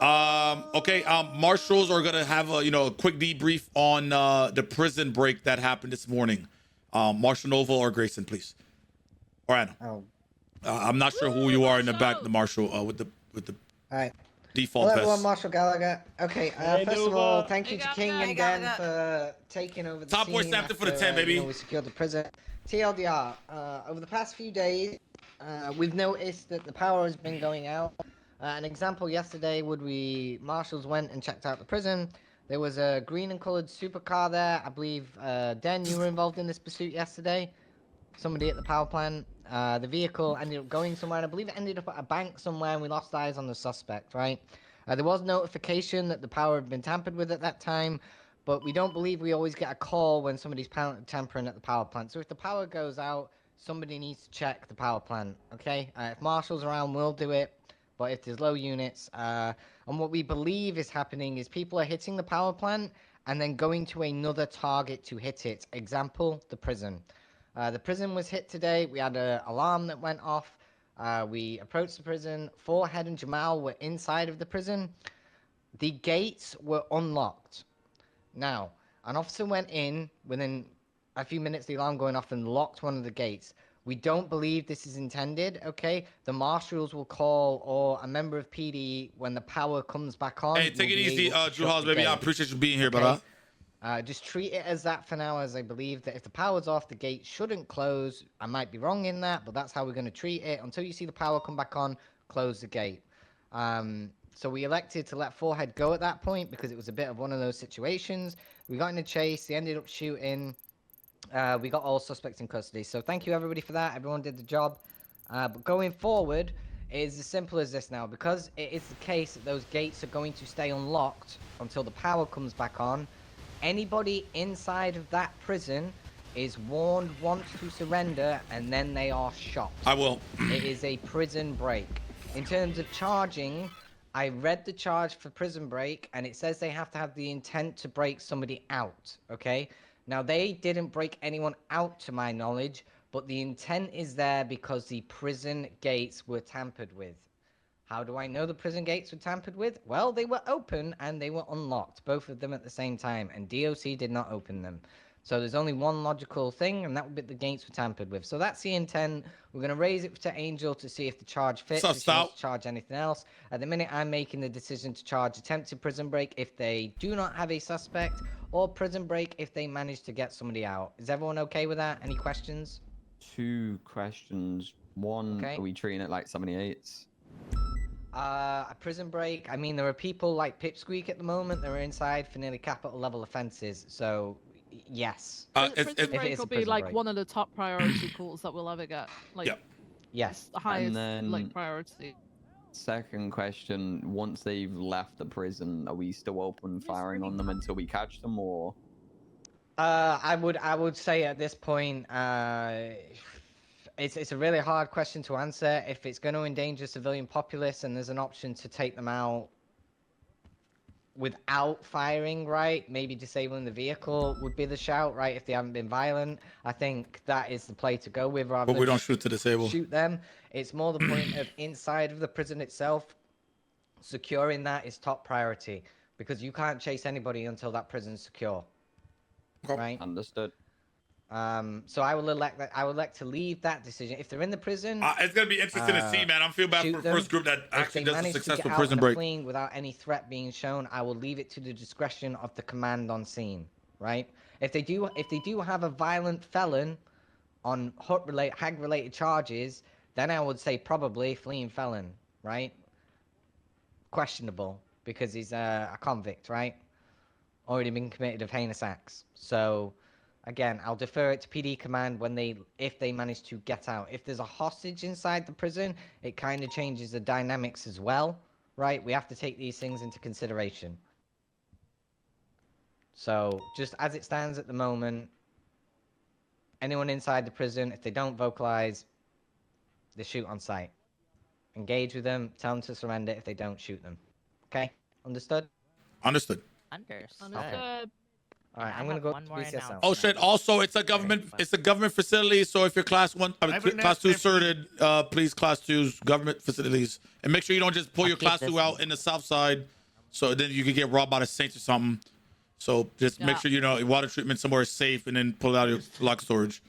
Okay. Marshals are gonna have a quick debrief on the prison break that happened this morning. Marshal Nova or Grayson, please, or Anna. Oh, I'm not sure who you are in the back, the marshal, with the all right. default Hello, everyone. vest. Marshall Gallagher. Okay. First of all, thank you to King and Den Gallagher. for taking over the Top boy scene snapped it for the after, 10, baby. we secured the prison. TLDR. Over the past few days, we've noticed that the power has been going out. An example yesterday, marshals went and checked out the prison. There was a green and coloured supercar there. I believe, Den, you were involved in this pursuit yesterday. Somebody at the power plant. The vehicle ended up going somewhere, and I believe it ended up at a bank somewhere, and we lost eyes on the suspect, right? There was notification that the power had been tampered with at that time, but we don't believe we always get a call when somebody's tampering at the power plant. So if the power goes out, somebody needs to check the power plant, okay? If Marshall's around, we'll do it, but if there's low units, and what we believe is happening is people are hitting the power plant and then going to another target to hit it. Example, the prison. The prison was hit today. We had an alarm that went off. We approached the prison. Forehead and Jamal were inside of the prison. The gates were unlocked. Now, an officer went in within a few minutes, the alarm going off, and locked one of the gates. We don't believe this is intended, okay? The marshals will call, or a member of PD, when the power comes back on. Hey, take it easy, Drew Halls, baby. I appreciate you being here, okay? brother. Just treat it as that for now, as I believe that if the power's off, the gate shouldn't close. I might be wrong in that, but that's how we're going to treat it. Until you see the power come back on, close the gate. So we elected to let Forehead go at that point because it was a bit of one of those situations. We got in a chase. They ended up shooting. We got all suspects in custody. So thank you, everybody, for that. Everyone did the job. But going forward, it is as simple as this now. Because it is the case that those gates are going to stay unlocked until the power comes back on, anybody inside of that prison is warned once to surrender, and then they are shot. I will. It is a prison break. In terms of charging, I read the charge for prison break, and it says they have to have the intent to break somebody out, okay? Now, they didn't break anyone out, to my knowledge, but the intent is there because the prison gates were tampered with. How do I know the prison gates were tampered with? Well, they were open and they were unlocked, both of them at the same time, and DOC did not open them. So there's only one logical thing, and that would be the gates were tampered with. So that's the intent. We're going to raise it to Angel to see if the charge fits, if she wants to charge anything else. At the minute, I'm making the decision to charge attempted prison break if they do not have a suspect, or prison break if they manage to get somebody out. Is everyone okay with that? Any questions? 2 questions. One, okay. Are we treating it like 78s? A prison break. I mean, there are people like Pipsqueak at the moment that are inside for nearly capital level offences. So, yes. Prison break will be like one of the top priority calls that we'll ever get. Like, yes, the highest like priority. Second question: once they've left the prison, are we still open firing on them until we catch them, or? I would say at this point, it's a really hard question to answer. If it's going to endanger civilian populace and there's an option to take them out without firing, right? Maybe disabling the vehicle would be the shout, right? If they haven't been violent, I think that is the play to go with. Rather but we don't shoot to disable. Shoot them. It's more the point of inside of the prison itself. Securing that is top priority because you can't chase anybody until that prison's secure. Right? Understood. So I will elect to leave that decision. If they're in the prison, it's gonna be interesting to see, man. I feel bad for the first group that actually does a successful prison break. Fleeing without any threat being shown, I will leave it to the discretion of the command on scene. Right? If they do have a violent felon on hag-related charges, then I would say probably fleeing felon. Right? Questionable because he's a convict. Right? Already been committed of heinous acts. So. Again, I'll defer it to PD command if they manage to get out. If there's a hostage inside the prison, it kind of changes the dynamics as well, right? We have to take these things into consideration. So, just as it stands at the moment, anyone inside the prison, if they don't vocalize, they shoot on sight. Engage with them, tell them to surrender. If they don't, shoot them. Okay? Understood? Understood. Understood. All right, I I'm gonna have go one to more BCSL. announcement. Oh shit! Also, it's a government facility. So if you're class 1, I have an class 2 announcement. certed, please class 2's government facilities, and make sure you don't just pull I'll your keep class 2 this out one. in the south side, so then you could get robbed by the Saints or something. So just make Yeah. sure you know water treatment somewhere is safe, and then pull it out of your lock storage.